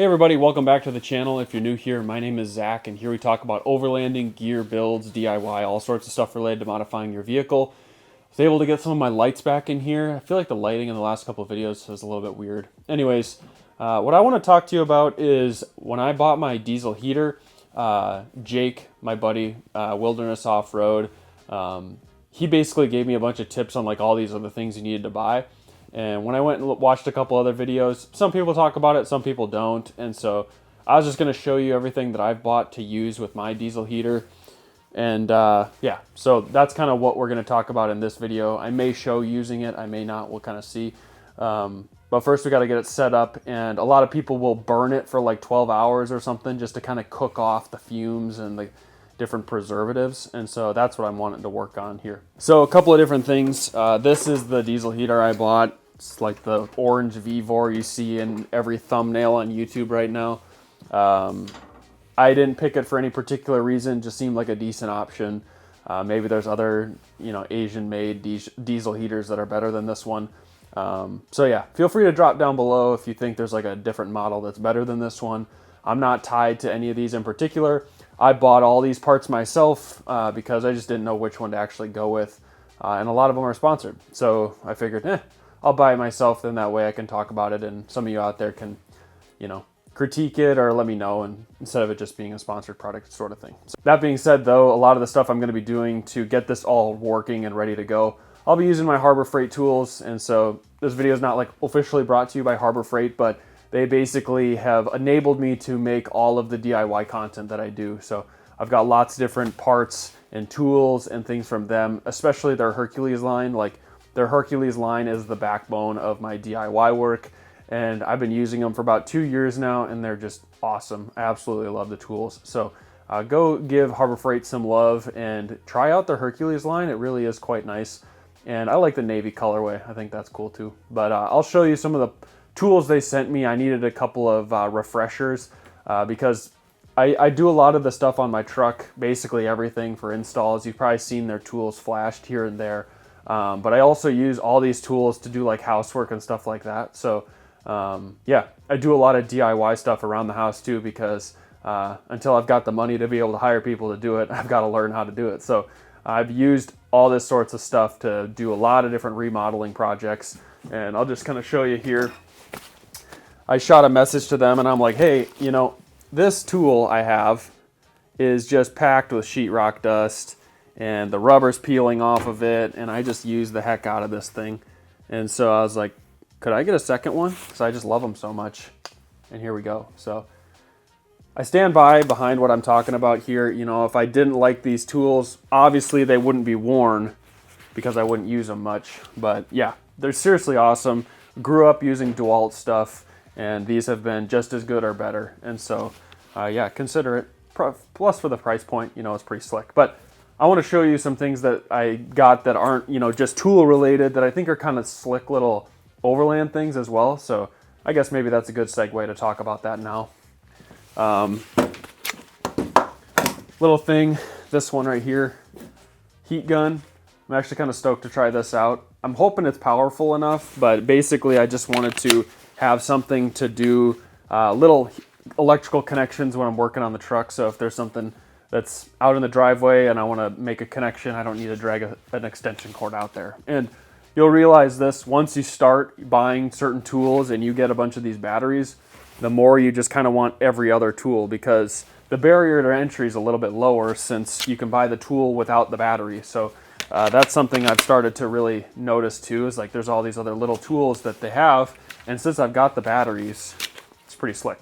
Hey everybody, welcome back to the channel. If you're new here, my name is Zach, and here we talk about overlanding, gear, builds, DIY, all sorts of stuff related to modifying your vehicle. I was able to get some of my lights back in here. I feel like the lighting in the last couple of videos was a little bit weird. Anyways, what I want to talk to you about is when I bought my diesel heater, Jake, my buddy, Wilderness Off-Road, he basically gave me a bunch of tips on like all these other things you needed to buy. And when I went and watched a couple other videos, some people talk about it, some people don't. And so I was just going to show you everything that I've bought to use with my diesel heater. And yeah, so that's kind of what we're going to talk about in this video. I may show using it, I may not, we'll kind of see. But first we got to get it set up, and a lot of people will burn it for like 12 hours or something just to kind of cook off the fumes and the different preservatives, and so that's what I'm wanting to work on here. So a couple of different things. This is the diesel heater I bought. It's like the orange Vevor you see in every thumbnail on YouTube right now. I didn't pick it for any particular reason, just seemed like a decent option. Maybe there's other, Asian-made diesel heaters that are better than this one. So yeah, feel free to drop down below if you think there's like a different model that's better than this one. I'm not tied to any of these in particular. I bought all these parts myself because I just didn't know which one to actually go with. And a lot of them are sponsored. So I figured, I'll buy it myself, then that way I can talk about it and some of you out there can, critique it or let me know, and instead of it just being a sponsored product sort of thing. So that being said though, a lot of the stuff I'm going to be doing to get this all working and ready to go, I'll be using my Harbor Freight tools. And so this video is not like officially brought to you by Harbor Freight, but they basically have enabled me to make all of the DIY content that I do. So I've got lots of different parts and tools and things from them, especially their Hercules line. Like their Hercules line is the backbone of my DIY work. And I've been using them for about 2 years now, and they're just awesome. I absolutely love the tools. So go give Harbor Freight some love and try out their Hercules line. It really is quite nice. And I like the navy colorway. I think that's cool too. But I'll show you some of the tools they sent me. I needed a couple of refreshers because I do a lot of the stuff on my truck, basically everything for installs. You've probably seen their tools flashed here and there. But I also use all these tools to do like housework and stuff like that. So yeah, I do a lot of DIY stuff around the house too, because until I've got the money to be able to hire people to do it, I've got to learn how to do it. So I've used all this sorts of stuff to do a lot of different remodeling projects, and I'll just kind of show you here. I shot a message to them and I'm like, hey, this tool I have is just packed with sheetrock dust and the rubber's peeling off of it, and I just use the heck out of this thing. And so I was like, could I get a second one? Because I just love them so much. And here we go. So I stand behind what I'm talking about here. If I didn't like these tools, obviously they wouldn't be worn because I wouldn't use them much. But yeah, they're seriously awesome. Grew up using DeWalt stuff, and these have been just as good or better. And so yeah, consider it. Plus for the price point, it's pretty slick. But I want to show you some things that I got that aren't, just tool related, that I think are kind of slick little Overland things as well. So I guess maybe that's a good segue to talk about that now. Little thing, this one right here, heat gun. I'm actually kind of stoked to try this out. I'm hoping it's powerful enough, but basically I just wanted to have something to do little electrical connections when I'm working on the truck. So if there's something that's out in the driveway and I want to make a connection, I don't need to drag an extension cord out there. And you'll realize this once you start buying certain tools and you get a bunch of these batteries, the more you just kind of want every other tool, because the barrier to entry is a little bit lower since you can buy the tool without the battery. So that's something I've started to really notice too, is like there's all these other little tools that they have, and since I've got the batteries, it's pretty slick.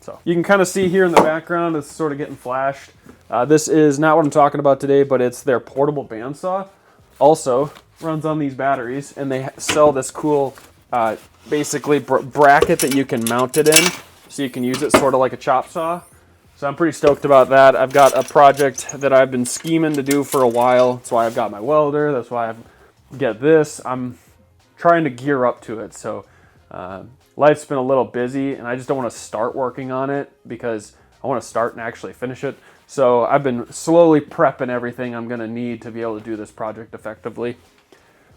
So you can kind of see here in the background, it's sort of getting flashed. This is not what I'm talking about today, but it's their portable bandsaw. Also runs on these batteries, and they sell this cool basically bracket that you can mount it in, so you can use it sort of like a chop saw. So I'm pretty stoked about that. I've got a project that I've been scheming to do for a while. That's why I've got my welder. That's why I get this. I'm trying to gear up to it. So life's been a little busy, and I just don't want to start working on it because I want to start and actually finish it. So I've been slowly prepping everything I'm going to need to be able to do this project effectively.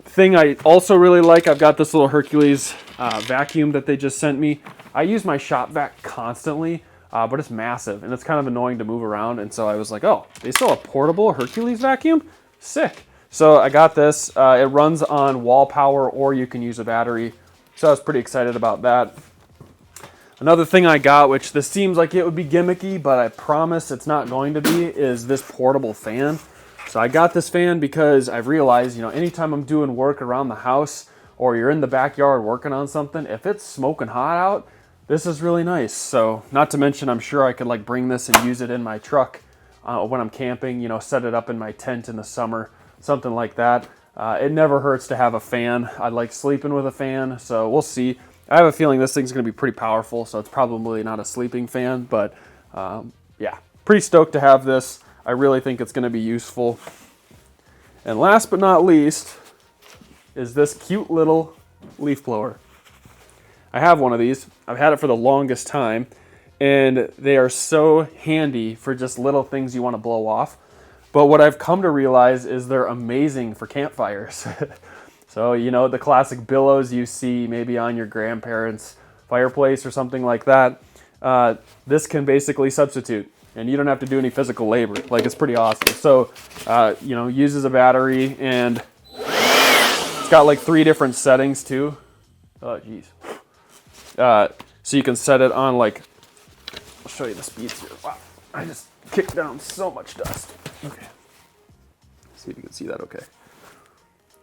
Thing I also really like, I've got this little Hercules vacuum that they just sent me. I use my shop vac constantly, but it's massive and it's kind of annoying to move around. And so I was like, oh, they sell a portable Hercules vacuum? Sick. So I got this. It runs on wall power, or you can use a battery. So I was pretty excited about that. Another thing I got, which this seems like it would be gimmicky, but I promise it's not going to be, is this portable fan. So I got this fan because I've realized, anytime I'm doing work around the house or you're in the backyard working on something, if it's smoking hot out, this is really nice. So not to mention, I'm sure I could like bring this and use it in my truck when I'm camping, set it up in my tent in the summer, something like that. It never hurts to have a fan. I like sleeping with a fan, so we'll see. I have a feeling this thing's going to be pretty powerful, so it's probably not a sleeping fan, but yeah, pretty stoked to have this. I really think it's going to be useful. And last but not least is this cute little leaf blower. I have one of these. I've had it for the longest time, and they are so handy for just little things you want to blow off. But what I've come to realize is they're amazing for campfires. So, the classic billows you see maybe on your grandparents' fireplace or something like that. This can basically substitute, and you don't have to do any physical labor. Like, it's pretty awesome. So, uses a battery, and it's got like 3 different settings too. Oh, geez. So you can set it on like, I'll show you the speeds here. Wow, I just kicked down so much dust. Okay. See if you can see that okay.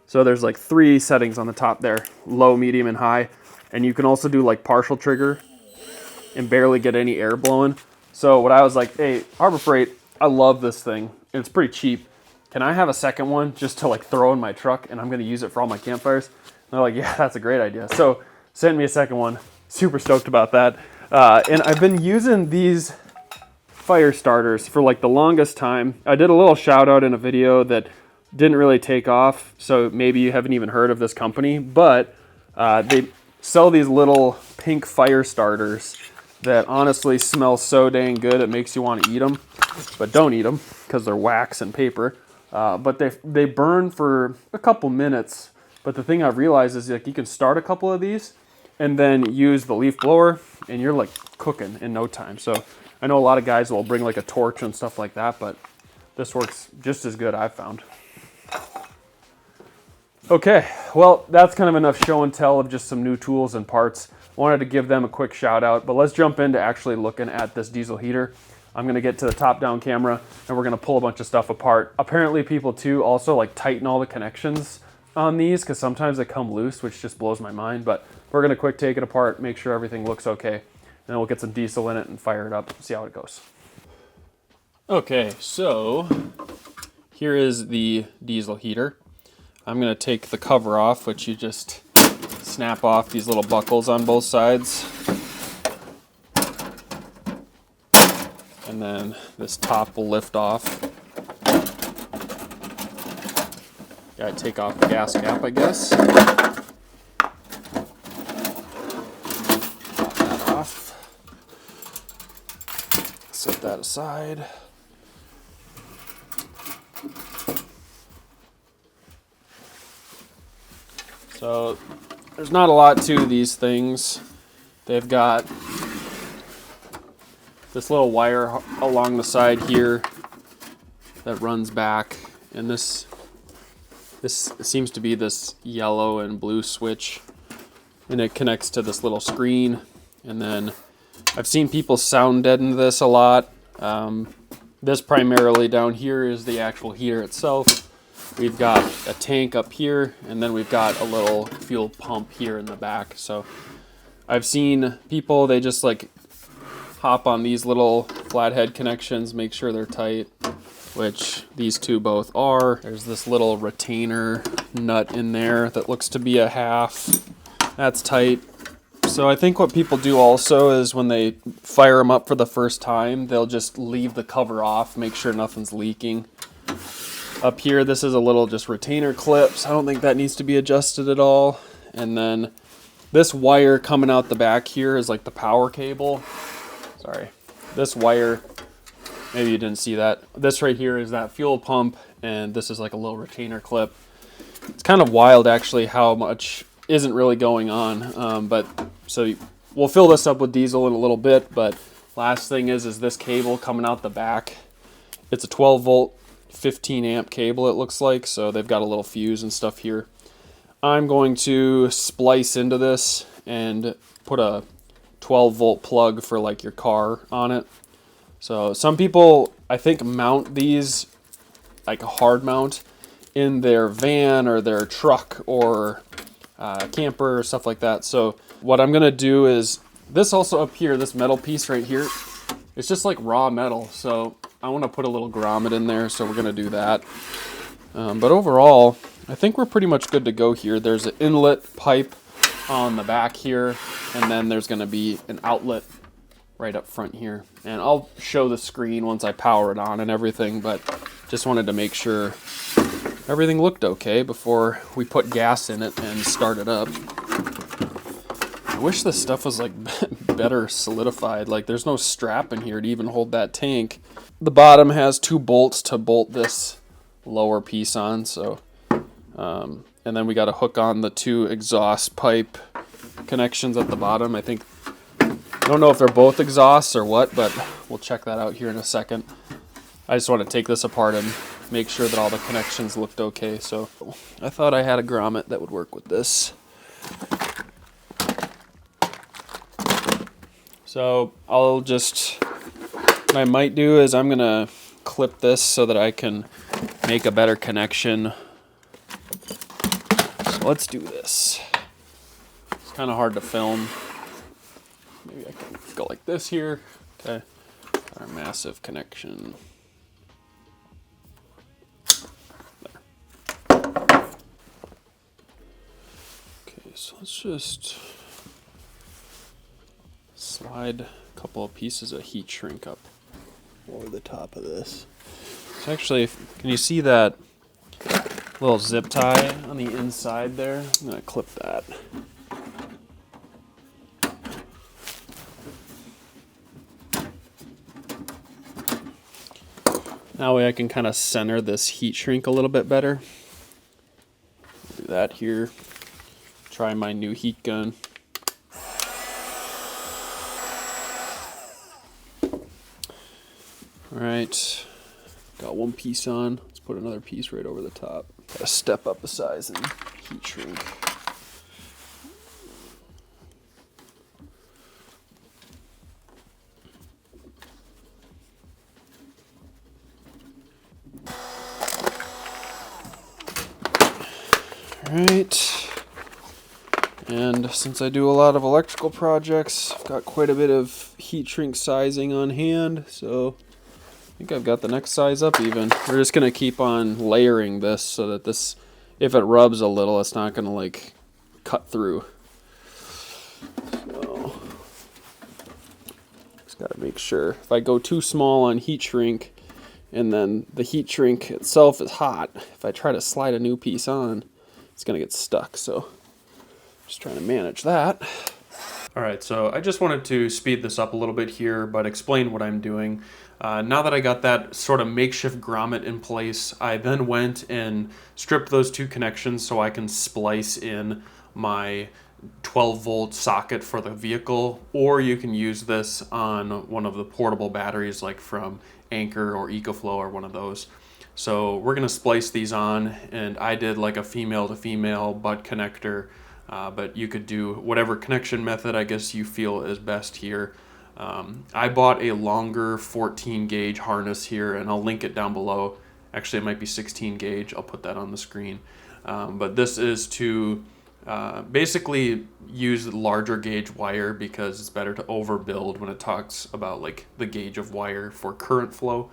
So there's like 3 settings on the top there, low, medium, and high. And you can also do like partial trigger and barely get any air blowing. So what I was like, hey, Harbor Freight, I love this thing. It's pretty cheap. Can I have a second one just to like throw in my truck, and I'm gonna use it for all my campfires? And they're like, yeah, that's a great idea. So sent me a second one. Super stoked about that. And I've been using these fire starters for like the longest time. I did a little shout out in a video that didn't really take off, so maybe you haven't even heard of this company, but they sell these little pink fire starters that honestly smell so dang good it makes you want to eat them, but don't eat them because they're wax and paper. But they burn for a couple minutes. But the thing I've realized is like you can start a couple of these and then use the leaf blower, and you're like cooking in no time. So I know a lot of guys will bring like a torch and stuff like that, but this works just as good, I've found. Okay, well, that's kind of enough show and tell of just some new tools and parts. Wanted to give them a quick shout out, but let's jump into actually looking at this diesel heater. I'm gonna get to the top-down camera, and we're gonna pull a bunch of stuff apart. Apparently people too also like tighten all the connections on these, because sometimes they come loose, which just blows my mind. But we're gonna quick take it apart, make sure everything looks okay, and then we'll get some diesel in it and fire it up, see how it goes. Okay, so here is the diesel heater. I'm gonna take the cover off, which you just snap off these little buckles on both sides. And then this top will lift off. Gotta take off the gas cap, I guess. Pop that off. Set that aside. So there's not a lot to these things. They've got this little wire along the side here that runs back, and this seems to be this yellow and blue switch, and it connects to this little screen. And then I've seen people sound deaden this a lot. This primarily down here is the actual heater itself. We've got a tank up here, and then we've got a little fuel pump here in the back. So I've seen people, they just like hop on these little flathead connections, make sure they're tight, which these two both are. There's this little retainer nut in there that looks to be a half. That's tight. So I think what people do also is when they fire them up for the first time, they'll just leave the cover off, make sure nothing's leaking. Up here, this is a little just retainer clips. I don't think that needs to be adjusted at all. And then this wire coming out the back here is like the power cable. Sorry. This wire, maybe you didn't see that. This right here is that fuel pump, and this is like a little retainer clip. It's kind of wild actually how much isn't really going on. But so we'll fill this up with diesel in a little bit, but last thing is this cable coming out the back. It's a 12 volt, 15 amp cable it looks like, so they've got a little fuse and stuff here. I'm going to splice into this and put a 12 volt plug for like your car on it. So some people, I think, mount these like a hard mount in their van or their truck or camper or stuff like that. So what I'm gonna do is this also up here, this metal piece right here, it's just like raw metal. So I want to put a little grommet in there, so we're gonna do that. But overall, I think we're pretty much good to go here. There's an inlet pipe on the back here, and then there's gonna be an outlet right up front here. And I'll show the screen once I power it on and everything, but just wanted to make sure everything looked okay before we put gas in it and start it up. I wish this stuff was like better solidified. Like there's no strap in here to even hold that tank. The bottom has 2 bolts to bolt this lower piece on, so and then we got to hook on the 2 exhaust pipe connections at the bottom. I don't know if they're both exhausts or what, but we'll check that out here in a second. I just want to take this apart and make sure that all the connections looked okay. So I thought I had a grommet that would work with this. So what I might do is I'm gonna clip this so that I can make a better connection. So let's do this. It's kind of hard to film. Maybe I can go like this here. Okay, our massive connection. There. Okay, so let's just slide a couple of pieces of heat shrink up over the top of this. So actually, can you see that little zip tie on the inside there? I'm gonna clip that. That way I can kind of center this heat shrink a little bit better. Do that here. Try my new heat gun. Alright, got one piece on. Let's put another piece right over the top. Gotta step up the size and heat shrink. Alright, and since I do a lot of electrical projects, I've got quite a bit of heat shrink sizing on hand, so I think I've got the next size up even. We're just going to keep on layering this so that this, if it rubs a little, it's not going to like cut through. So, just got to make sure. If I go too small on heat shrink and then the heat shrink itself is hot, if I try to slide a new piece on, it's going to get stuck. So just trying to manage that. All right, so I just wanted to speed this up a little bit here, but explain what I'm doing. Now that I got that sort of makeshift grommet in place, I then went and stripped those 2 connections so I can splice in my 12 volt socket for the vehicle, or you can use this on one of the portable batteries like from Anchor or EcoFlow or one of those. So we're gonna splice these on, and I did like a female to female butt connector, but you could do whatever connection method I guess you feel is best here. I bought a longer 14 gauge harness here, and I'll link it down below. Actually, it might be 16 gauge. I'll put that on the screen. But this is to basically use larger gauge wire because it's better to overbuild when it talks about like the gauge of wire for current flow.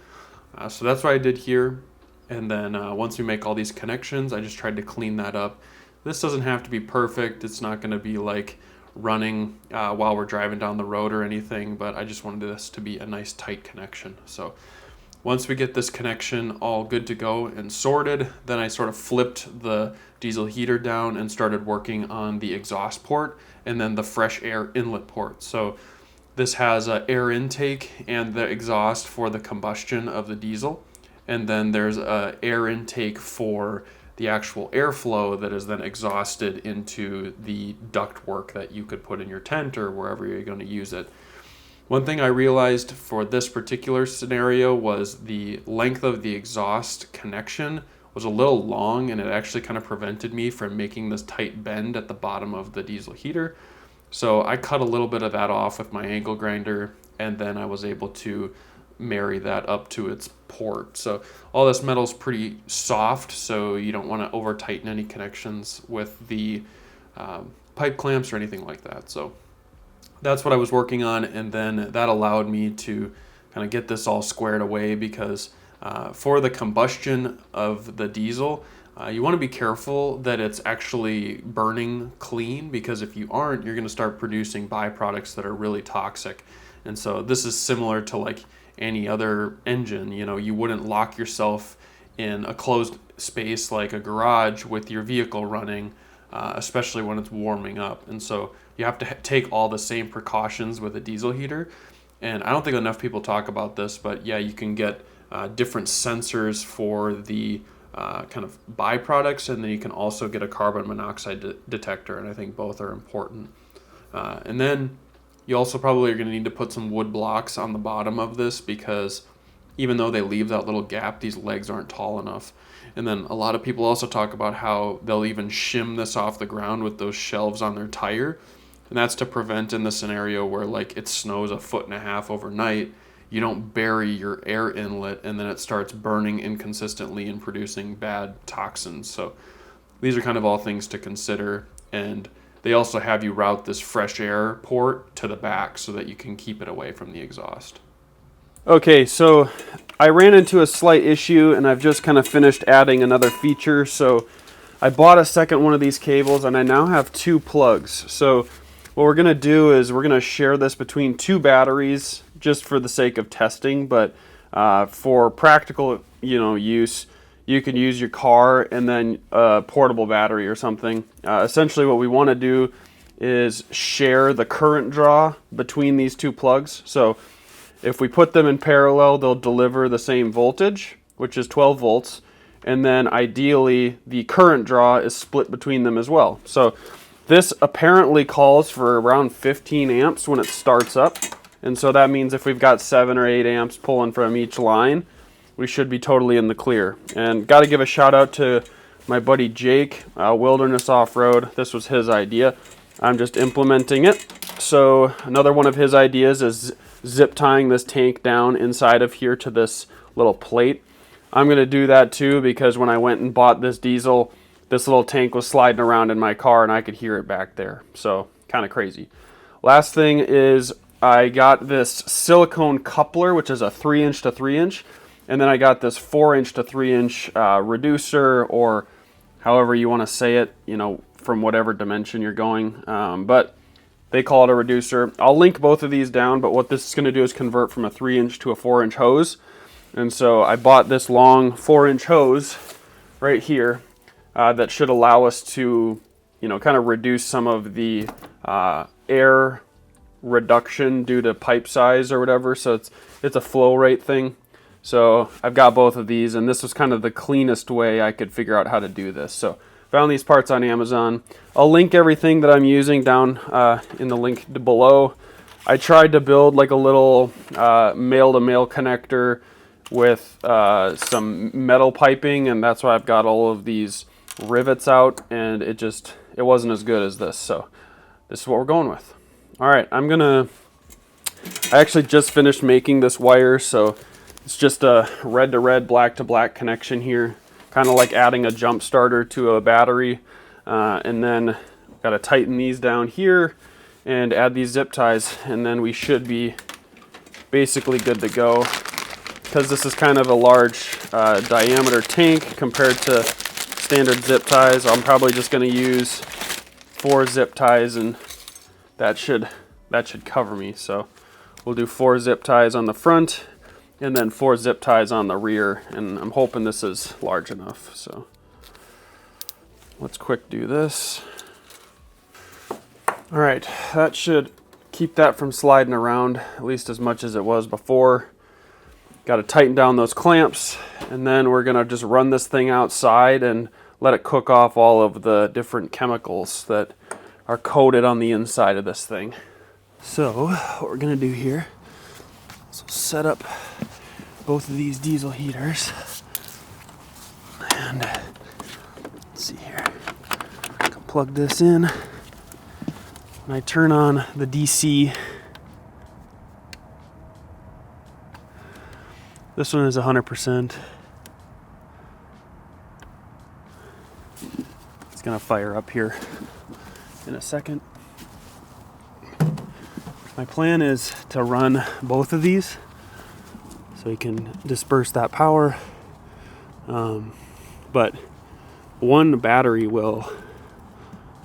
So that's what I did here. And then once we make all these connections, I just tried to clean that up. This doesn't have to be perfect. It's not going to be like running while we're driving down the road or anything, but I just wanted this to be a nice tight connection. So once we get this connection all good to go and sorted, then I sort of flipped the diesel heater down and started working on the exhaust port and then the fresh air inlet port. So this has an air intake and the exhaust for the combustion of the diesel, and then there's a air intake for the actual airflow that is then exhausted into the ductwork that you could put in your tent or wherever you're going to use it. One thing I realized for this particular scenario was the length of the exhaust connection was a little long, and it actually kind of prevented me from making this tight bend at the bottom of the diesel heater. So I cut a little bit of that off with my angle grinder, and then I was able to marry that up to its port. So all this metal is pretty soft, so you don't want to over tighten any connections with the pipe clamps or anything like that. So that's what I was working on, and then that allowed me to kind of get this all squared away, because for the combustion of the diesel, you want to be careful that it's actually burning clean, because if you aren't, you're going to start producing byproducts that are really toxic. And so this is similar to like any other engine. You know, you wouldn't lock yourself in a closed space like a garage with your vehicle running, especially when it's warming up. And so you have to take all the same precautions with a diesel heater. And I don't think enough people talk about this, but yeah, you can get different sensors for the kind of byproducts, and then you can also get a carbon monoxide detector, and I think both are important. And then you also probably are going to need to put some wood blocks on the bottom of this, because even though they leave that little gap, these legs aren't tall enough. And then a lot of people also talk about how they'll even shim this off the ground with those shelves on their tire, and that's to prevent, in the scenario where like it snows 1.5 feet overnight, you don't bury your air inlet and then it starts burning inconsistently and producing bad toxins. So these are kind of all things to consider, and they also have you route this fresh air port to the back so that you can keep it away from the exhaust. Okay, so I ran into a slight issue, and I've just kind of finished adding another feature. So I bought a second one of these cables, and I now have 2 plugs. So what we're going to do is we're going to share this between 2 batteries just for the sake of testing, but for practical use, you can use your car and then a portable battery or something. Essentially what we want to do is share the current draw between these 2 plugs. So if we put them in parallel, they'll deliver the same voltage, which is 12 volts, and then ideally the current draw is split between them as well. So this apparently calls for around 15 amps when it starts up. And so that means if we've got 7 or 8 amps pulling from each line, we should be totally in the clear. And got to give a shout out to my buddy Jake, Wilderness Off-Road. This was his idea. I'm just implementing it. So another one of his ideas is zip tying this tank down inside of here to this little plate. I'm going to do that too, because when I went and bought this diesel, this little tank was sliding around in my car and I could hear it back there. So kind of crazy. Last thing is I got this silicone coupler, which is a 3-inch to 3-inch. And then I got this 4-inch to 3-inch reducer, or however you want to say it, from whatever dimension you're going. But they call it a reducer. I'll link both of these down, but what this is going to do is convert from a 3-inch to a 4-inch hose. And so I bought this long 4-inch hose right here that should allow us to, kind of reduce some of the air reduction due to pipe size or whatever. So it's a flow rate thing. So I've got both of these, and this was kind of the cleanest way I could figure out how to do this. So found these parts on Amazon. I'll link everything that I'm using down in the link below. I tried to build like a little male-to-male connector with some metal piping, and that's why I've got all of these rivets out, and it wasn't as good as this. So this is what we're going with. All right, I actually just finished making this wire, so it's just a red to red, black to black connection here, kind of like adding a jump starter to a battery. And then got to tighten these down here and add these zip ties, and then we should be basically good to go. Because this is kind of a large diameter tank compared to standard zip ties, I'm probably just going to use 4 zip ties, and that should cover me. So we'll do 4 zip ties on the front and then 4 zip ties on the rear, and I'm hoping this is large enough. So let's quick do this. All right, that should keep that from sliding around at least as much as it was before. Got to tighten down those clamps, and then we're gonna just run this thing outside and let it cook off all of the different chemicals that are coated on the inside of this thing. So what we're gonna do here is we'll set up both of these diesel heaters, and let's see here, I can plug this in, and I turn on the DC. This one is 100%. It's gonna fire up here in a second. My plan is to run both of these so you can disperse that power. But one battery will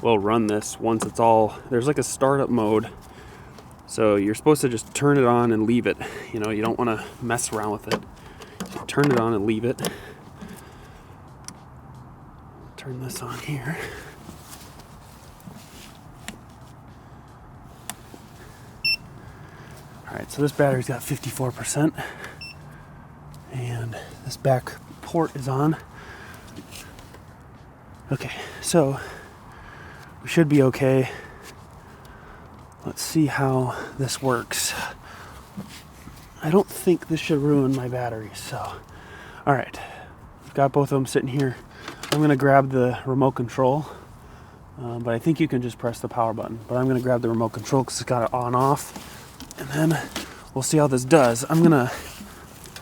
run this once it's all, there's like a startup mode. So you're supposed to just turn it on and leave it. You know, you don't want to mess around with it. So turn it on and leave it. Turn this on here. Alright, so this battery's got 54%. And this back port is on. Okay, so we should be okay. Let's see how this works. I don't think this should ruin my batteries, so. Alright, I've got both of them sitting here. I'm gonna grab the remote control, but I think you can just press the power button. But I'm gonna grab the remote control because it's got it on off, and then we'll see how this does. I'm gonna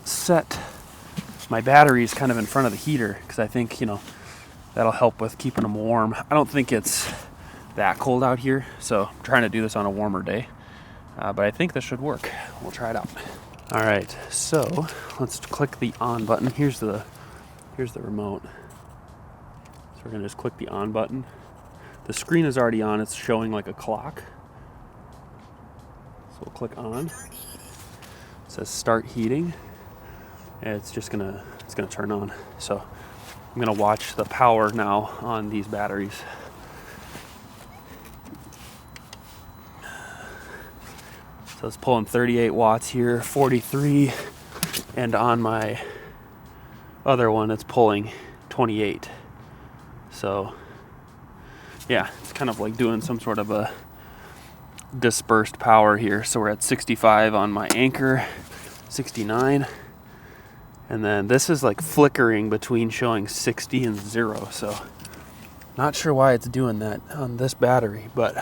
set my batteries kind of in front of the heater because I think, you know, that'll help with keeping them warm. I don't think it's that cold out here, so I'm trying to do this on a warmer day, but I think this should work. We'll try it out. All right, so let's click the on button. Here's the remote. So we're gonna just click the on button. The screen is already on. It's showing like a clock. So we'll click on. It says start heating, and it's gonna turn on. So I'm gonna watch the power now on these batteries. So it's pulling 38 watts here, 43, and on my other one it's pulling 28. So yeah, it's kind of like doing some sort of a dispersed power here. So we're at 65 on my Anchor, 69, and then this is like flickering between showing 60 and 0. So not sure why it's doing that on this battery, but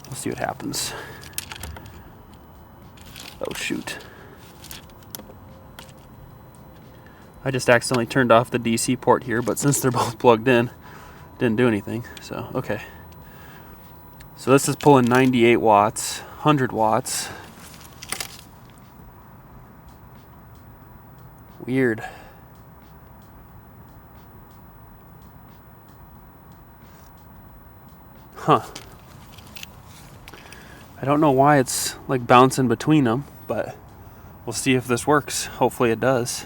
we'll see what happens. Oh shoot. I just accidentally turned off the DC port here, but since they're both plugged in, didn't do anything. So, okay. So this is pulling 98 watts, 100 watts. Weird. Huh. I don't know why it's like bouncing between them, but we'll see if this works. Hopefully it does.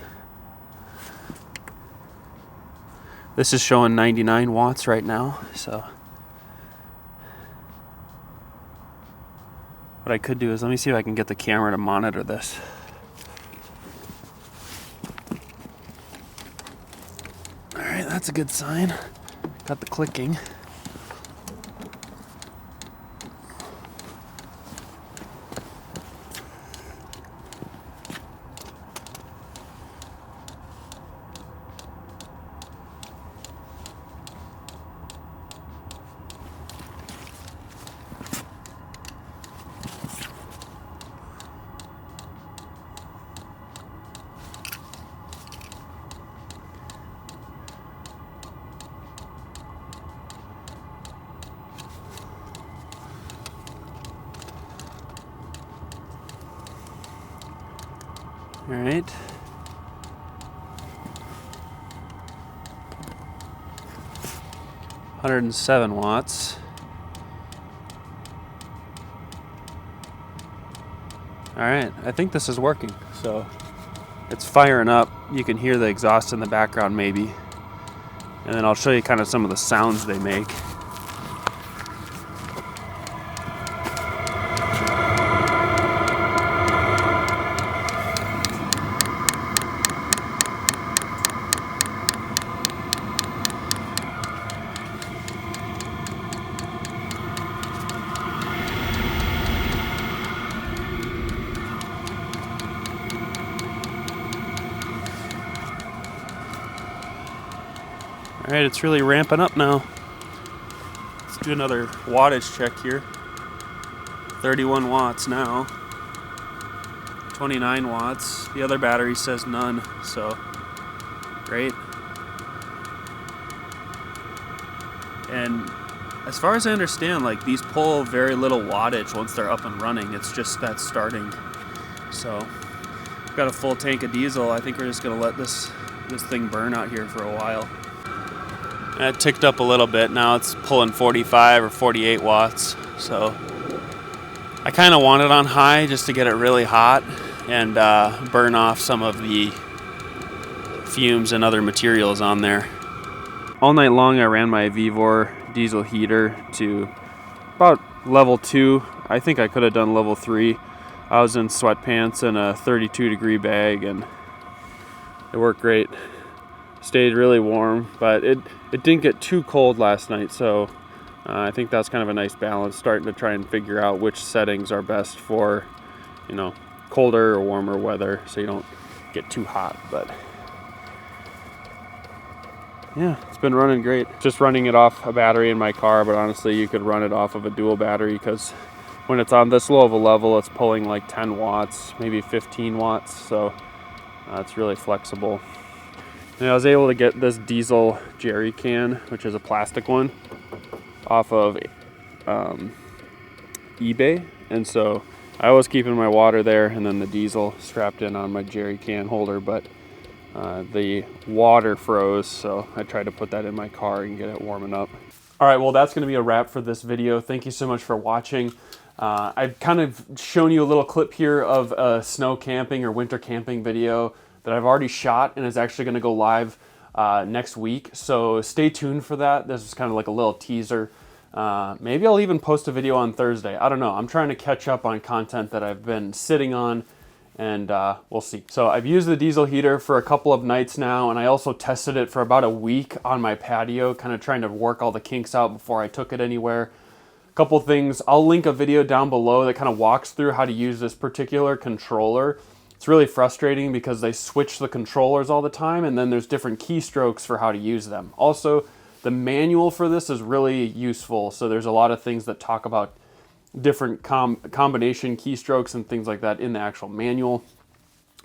This is showing 99 watts right now, so what I could do is, let me see if I can get the camera to monitor this. Alright, that's a good sign. Got the clicking. All right. $107 watts. All right, I think this is working. So it's firing up. You can hear the exhaust in the background maybe. And then I'll show you kind of some of the sounds they make. All right, it's really ramping up now. Let's do another wattage check here. 31 watts now. 29 watts. The other battery says none, so great. And as far as I understand, like, these pull very little wattage once they're up and running. It's just that starting. So I've got a full tank of diesel. I think we're just gonna let this thing burn out here for a while. And it ticked up a little bit. Now it's pulling 45 or 48 watts. So I kind of want it on high just to get it really hot and burn off some of the fumes and other materials on there. All night long I ran my Vivor diesel heater to about level 2. I think I could have done level 3. I was in sweatpants and a 32-degree bag, and it worked great. Stayed really warm, but it didn't get too cold last night, so I think that's kind of a nice balance, starting to try and figure out which settings are best for, you know, colder or warmer weather, so you don't get too hot. But yeah, it's been running great. Just running it off a battery in my car, but honestly you could run it off of a dual battery, because when it's on this low of a level it's pulling like 10 watts, maybe 15 watts, so it's really flexible. And I was able to get this diesel jerry can, which is a plastic one, off of eBay, and so I was keeping my water there and then the diesel strapped in on my jerry can holder, but the water froze, so I tried to put that in my car and get it warming up. All right, well, that's going to be a wrap for this video. Thank you so much for watching. I've kind of shown you a little clip here of a snow camping or winter camping video that I've already shot and is actually going to go live next week, so stay tuned for that. This is kind of like a little teaser. Maybe I'll even post a video on Thursday. I don't know. I'm trying to catch up on content that I've been sitting on, and we'll see. So I've used the diesel heater for a couple of nights now, and I also tested it for about a week on my patio, kind of trying to work all the kinks out before I took it anywhere. A couple things. I'll link a video down below that kind of walks through how to use this particular controller. It's really frustrating because they switch the controllers all the time, and then there's different keystrokes for how to use them. Also, the manual for this is really useful, so there's a lot of things that talk about different combination keystrokes and things like that in the actual manual.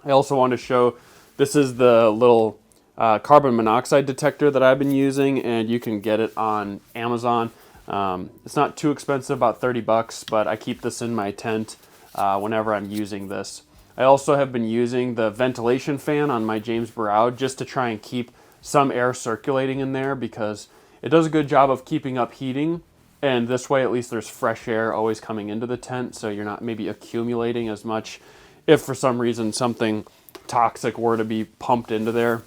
I also want to show, this is the little carbon monoxide detector that I've been using, and you can get it on Amazon. It's not too expensive, about 30 bucks, but I keep this in my tent whenever I'm using this. I also have been using the ventilation fan on my James Burrowd just to try and keep some air circulating in there, because it does a good job of keeping up heating, and this way at least there's fresh air always coming into the tent, so you're not maybe accumulating as much if for some reason something toxic were to be pumped into there.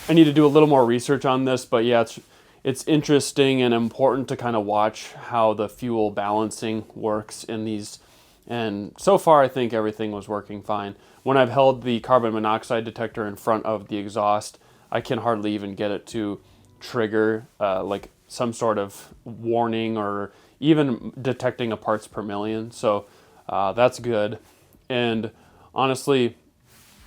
I need to do a little more research on this, but yeah, it's interesting and important to kind of watch how the fuel balancing works in these. And so far, I think everything was working fine. When I've held the carbon monoxide detector in front of the exhaust, I can hardly even get it to trigger like some sort of warning or even detecting a parts per million. So that's good. And honestly,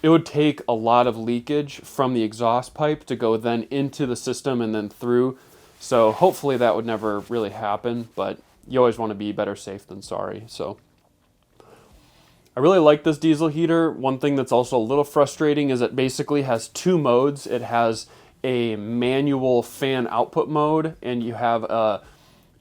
it would take a lot of leakage from the exhaust pipe to go then into the system and then through. So hopefully that would never really happen, but you always want to be better safe than sorry. So I really like this diesel heater. One thing that's also a little frustrating is it basically has two modes. It has a manual fan output mode, and you have a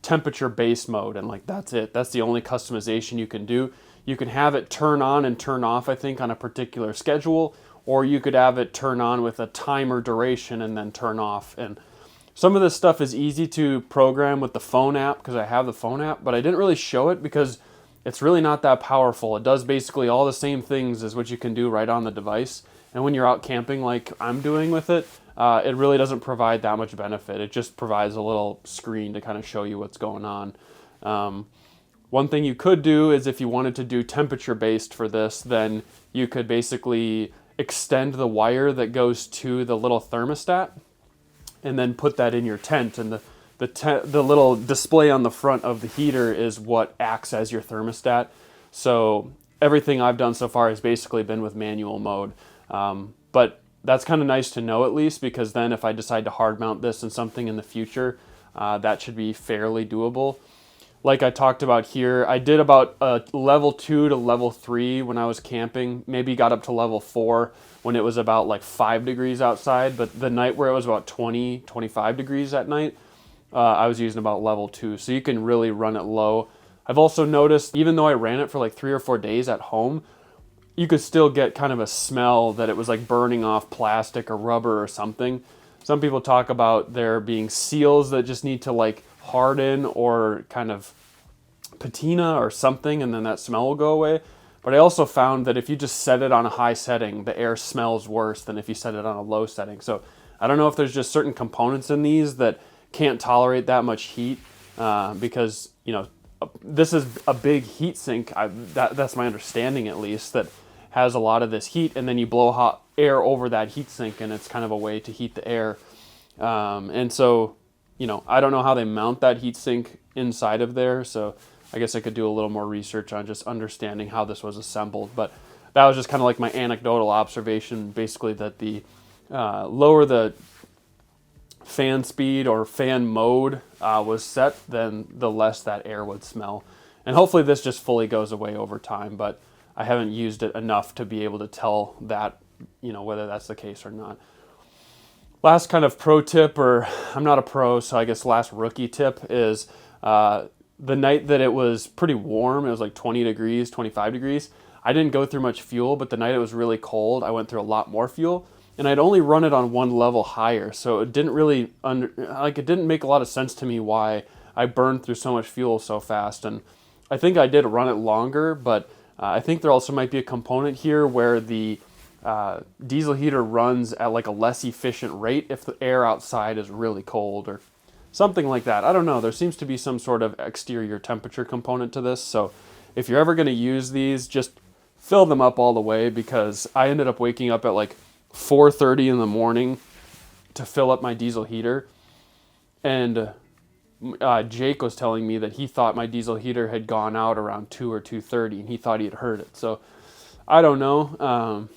temperature base mode, and like that's it. That's the only customization you can do. You can have it turn on and turn off, I think, on a particular schedule, or you could have it turn on with a timer duration and then turn off. And some of this stuff is easy to program with the phone app, because I have the phone app, but I didn't really show it because it's really not that powerful. It does basically all the same things as what you can do right on the device. And when you're out camping like I'm doing with it, it really doesn't provide that much benefit. It just provides a little screen to kind of show you what's going on. One thing you could do is, if you wanted to do temperature based for this, then you could basically extend the wire that goes to the little thermostat and then put that in your tent. And the little display on the front of the heater is what acts as your thermostat. So everything I've done so far has basically been with manual mode. But that's kind of nice to know at least, because then if I decide to hard mount this in something in the future, that should be fairly doable. Like I talked about here, I did about level 2 to level 3 when I was camping, maybe got up to level 4 when it was about like 5 degrees outside, but the night where it was about 20, 25 degrees at night, I was using about level 2, so you can really run it low. I've also noticed, even though I ran it for like 3 or 4 days at home, you could still get kind of a smell that it was like burning off plastic or rubber or something. Some people talk about there being seals that just need to like harden or kind of patina or something, and then that smell will go away. But I also found that if you just set it on a high setting, the air smells worse than if you set it on a low setting. So I don't know if there's just certain components in these that can't tolerate that much heat, because, you know, this is a big heat sink. That's my understanding, at least, that has a lot of this heat, and then you blow hot air over that heat sink, and it's kind of a way to heat the air. And so, you know, I don't know how they mount that heat sink inside of there, so I guess I could do a little more research on just understanding how this was assembled. But that was just kind of like my anecdotal observation, basically, that the lower the fan speed or fan mode was set, then the less that air would smell. And hopefully this just fully goes away over time, but I haven't used it enough to be able to tell that, you know, whether that's the case or not. Last kind of pro tip, or I'm not a pro, so I guess last rookie tip is the night that it was pretty warm, it was like 20 degrees, 25 degrees, I didn't go through much fuel, but the night it was really cold, I went through a lot more fuel, and I'd only run it on one level higher, so it didn't really, it didn't make a lot of sense to me why I burned through so much fuel so fast. And I think I did run it longer, but I think there also might be a component here where the diesel heater runs at like a less efficient rate if the air outside is really cold or something like that. I don't know. There seems to be some sort of exterior temperature component to this. So if you're ever going to use these, just fill them up all the way, because I ended up waking up at like 4:30 in the morning to fill up my diesel heater. And Jake was telling me that he thought my diesel heater had gone out around 2 or 2:30, and he thought he had heard it. So I don't know.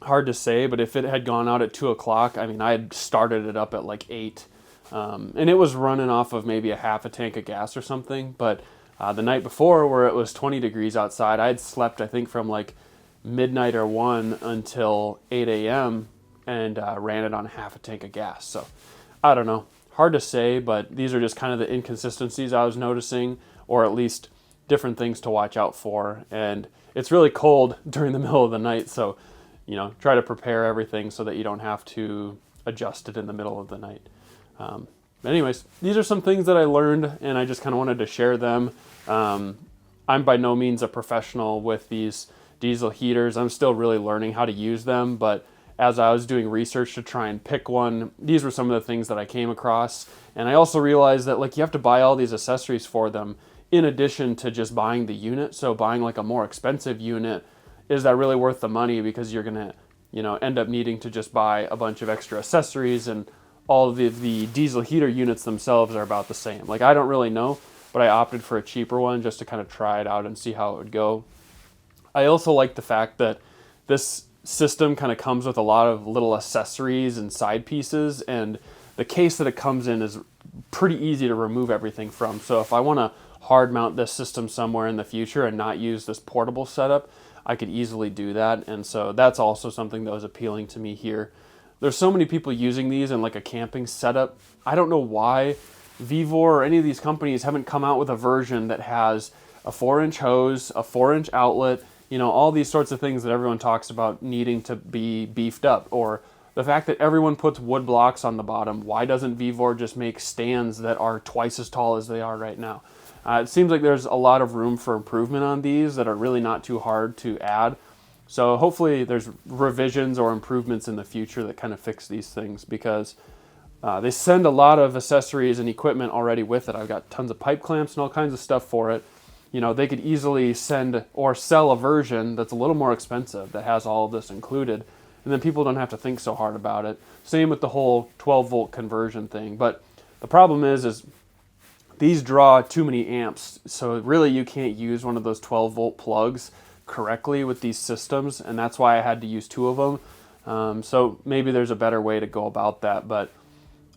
Hard to say, but if it had gone out at 2 o'clock, I mean, I had started it up at like 8. And it was running off of maybe a half a tank of gas or something. But the night before, where it was 20 degrees outside, I had slept, I think, from like midnight or 1 until 8 a.m. and ran it on half a tank of gas. So I don't know. Hard to say, but these are just kind of the inconsistencies I was noticing, or at least different things to watch out for. And it's really cold during the middle of the night, so, you know, try to prepare everything so that you don't have to adjust it in the middle of the night. But anyways, these are some things that I learned, and I just kind of wanted to share them. I'm by no means a professional with these diesel heaters. I'm still really learning how to use them, but as I was doing research to try and pick one, these were some of the things that I came across. And I also realized that, like, you have to buy all these accessories for them in addition to just buying the unit. So buying like a more expensive unit, is that really worth the money? Because you're gonna, you know, end up needing to just buy a bunch of extra accessories, and all of the diesel heater units themselves are about the same. Like, I don't really know, but I opted for a cheaper one just to kind of try it out and see how it would go. I also like the fact that this system kind of comes with a lot of little accessories and side pieces, and the case that it comes in is pretty easy to remove everything from. So if I want to hard mount this system somewhere in the future and not use this portable setup, I could easily do that. And so that's also something that was appealing to me here. There's so many people using these in like a camping setup. I don't know why Vevor or any of these companies haven't come out with a version that has a 4-inch hose, a 4-inch outlet, you know, all these sorts of things that everyone talks about needing to be beefed up. Or the fact that everyone puts wood blocks on the bottom. Why doesn't Vevor just make stands that are twice as tall as they are right now? It seems like there's a lot of room for improvement on these that are really not too hard to add. So hopefully there's revisions or improvements in the future that kind of fix these things, because they send a lot of accessories and equipment already with it. I've got tons of pipe clamps and all kinds of stuff for it. You know, they could easily send or sell a version that's a little more expensive that has all of this included, and then people don't have to think so hard about it. Same with the whole 12-volt conversion thing. But the problem is these draw too many amps, so really you can't use one of those 12-volt plugs correctly with these systems, and that's why I had to use 2 of them. So maybe there's a better way to go about that, but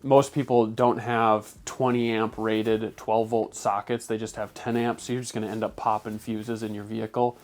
most people don't have 20 amp rated 12 volt sockets. They just have 10 amps. So you're just going to end up popping fuses in your vehicle.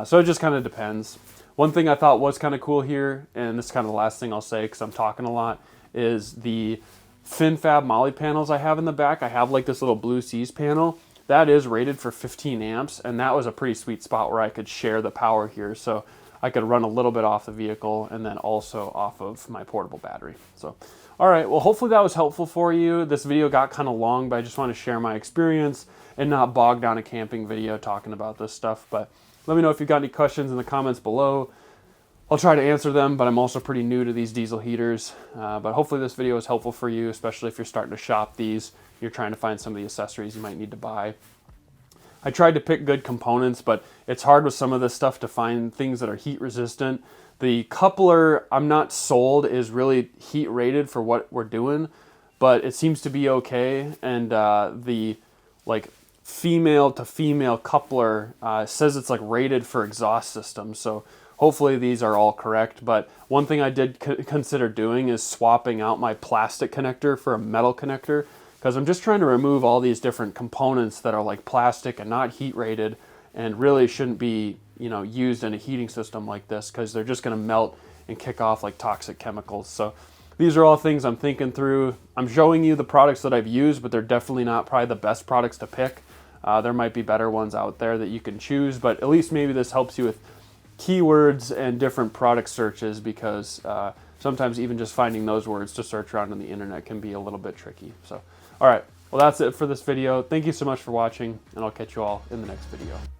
So it just kind of depends. One thing I thought was kind of cool here, and this is kind of the last thing I'll say because I'm talking a lot, is the FinFab Molly panels I have in the back. I have like this little Blue Seas panel. That is rated for 15 amps, and that was a pretty sweet spot where I could share the power here. So I could run a little bit off the vehicle and then also off of my portable battery. So, all right, well, hopefully that was helpful for you. This video got kind of long, but I just want to share my experience and not bog down a camping video talking about this stuff. But let me know if you've got any questions in the comments below. I'll try to answer them, but I'm also pretty new to these diesel heaters. But hopefully this video is helpful for you, especially if you're starting to shop these. You're trying to find some of the accessories you might need to buy. I tried to pick good components, but it's hard with some of this stuff to find things that are heat resistant. The coupler, I'm not sold, is really heat rated for what we're doing, but it seems to be okay. And the like female to female coupler says it's like rated for exhaust systems. So hopefully these are all correct. But one thing I did consider doing is swapping out my plastic connector for a metal connector, because I'm just trying to remove all these different components that are like plastic and not heat rated and really shouldn't be, you know, used in a heating system like this, because they're just going to melt and kick off like toxic chemicals. So these are all things I'm thinking through. I'm showing you the products that I've used, but they're definitely not probably the best products to pick. There might be better ones out there that you can choose, but at least maybe this helps you with keywords and different product searches, because sometimes even just finding those words to search around on the internet can be a little bit tricky. So, all right, well, that's it for this video. Thank you so much for watching, and I'll catch you all in the next video.